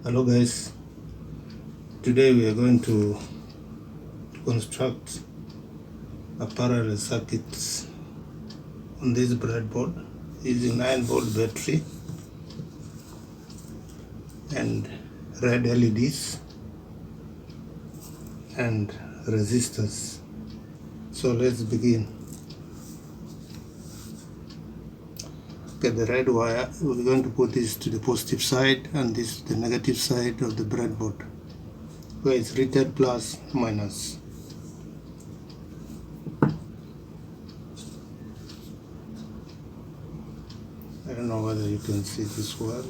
Hello guys, today we are going to construct a parallel circuit on this breadboard using 9-volt battery and red LEDs and resistors. So let's begin. Okay, the red wire, we're going to put this to the positive side and this to the negative side of the breadboard, where it's written plus minus. I don't know whether you can see this well.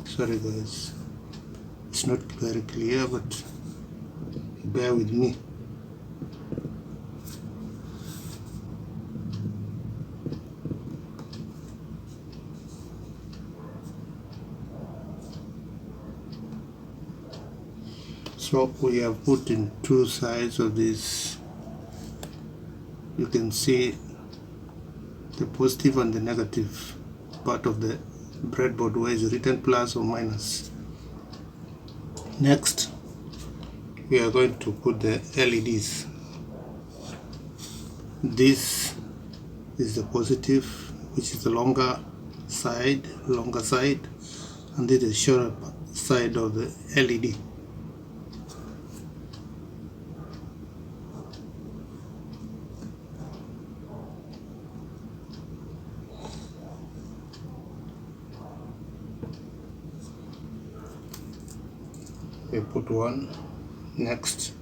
Sorry guys, it's not very clear, but bear with me. So we have put in two sides of this. You can see the positive and the negative part of the breadboard where is written plus or minus. Next, we are going to put the LEDs. This is the positive, which is the longer side, and this is the shorter side of the LED. We put one. Next,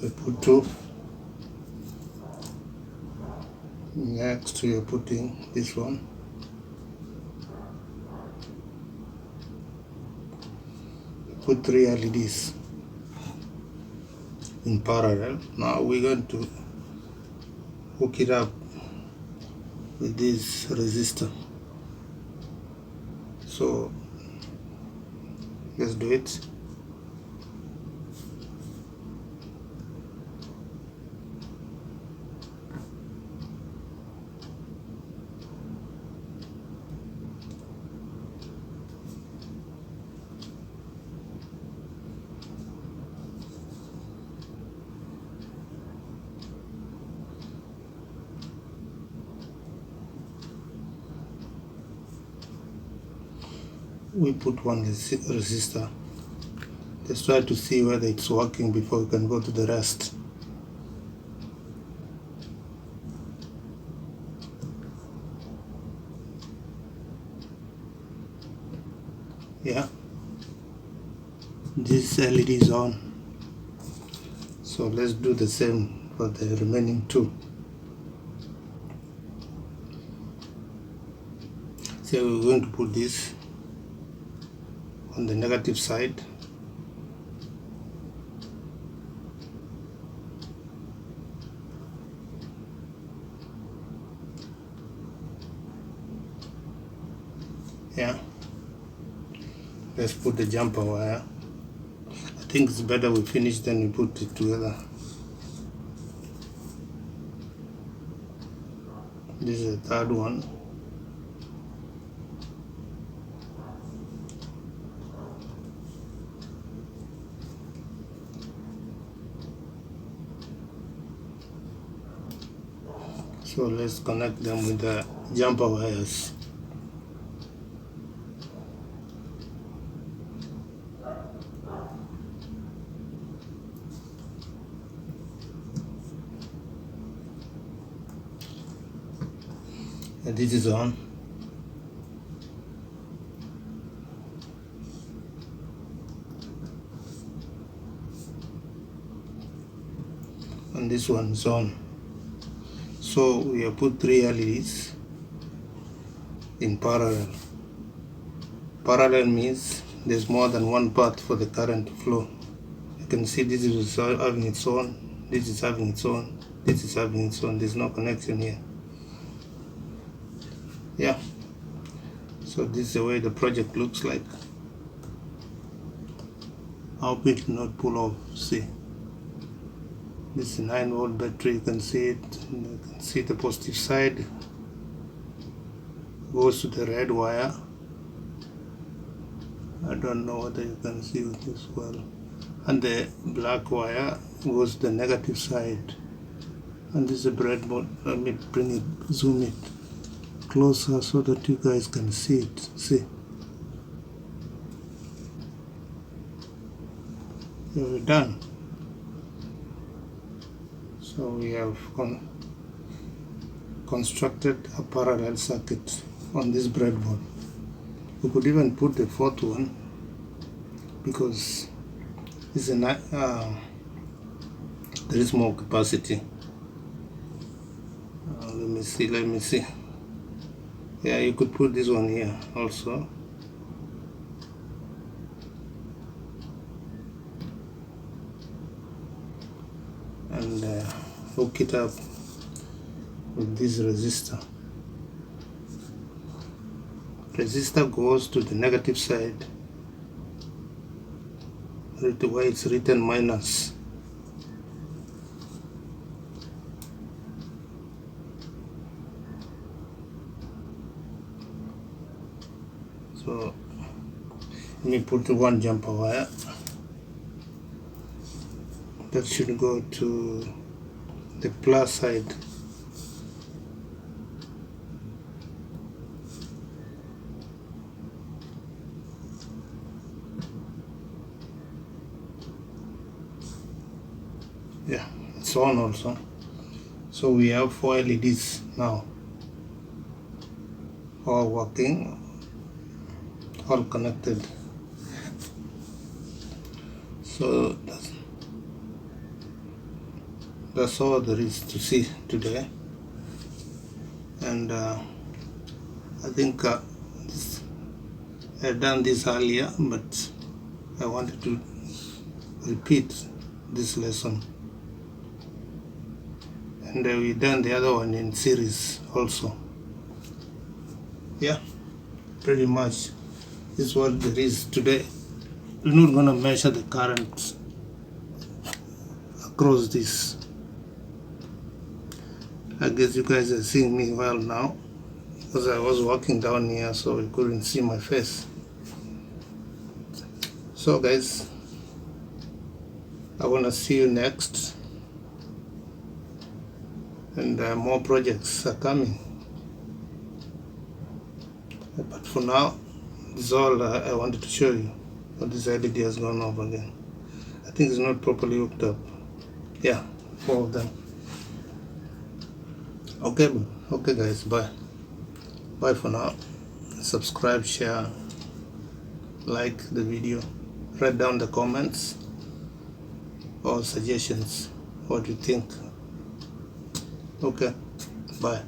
we put two. Next, we are putting this one. Put three LEDs in parallel. Now we're going to hook it up with this resistor. So let's do it. We put one resistor. Let's try to see whether it's working before we can go to the rest. Yeah, this LED is on. So let's do the same for the remaining two. So we're going to put this on the negative side. Yeah, let's put the jumper wire. I think it's better we finish then we put it together. This is the third one. So let's connect them with the jumper wires. And this is on. And this one is on. So we have put three LEDs in parallel. Parallel means there's more than one path for the current to flow. You can see this is having its own this is having its own, this is having its own. There's no connection here. Yeah, so this is the way the project looks like. I hope it will not pull off. See, this is a 9-volt battery. You can see it. You can see the positive side goes to the red wire. I don't know whether you can see it as well. And the black wire goes to the negative side. And this is a breadboard. Let me bring it, zoom it closer so that you guys can see it. See, here we're done. So we have constructed a parallel circuit on this breadboard. We could even put the fourth one because it's a there is more capacity. Let me see. Yeah, you could put this one here also. And hook it up with this resistor. Resistor goes to the negative side, the way it's written minus. So let me put the one jumper wire that should go to the plus side. Yeah, it's on also. So we have 4 LEDs now, all working, all connected. So that's all there is to see today. And I think I had done this earlier, but I wanted to repeat this lesson. And we done the other one in series also. Yeah, pretty much this is what there is today. We're not gonna measure the current across this. I guess you guys are seeing me well now because I was walking down here, so you couldn't see my face. So guys, I wanna see you next. And more projects are coming, but for now this is all I wanted to show you. But this LED has gone off again. I think it's not properly hooked up. Yeah, 4 of them. Okay guys, bye for now. Subscribe, share, like the video, write down the comments or suggestions, what you think. Okay, bye.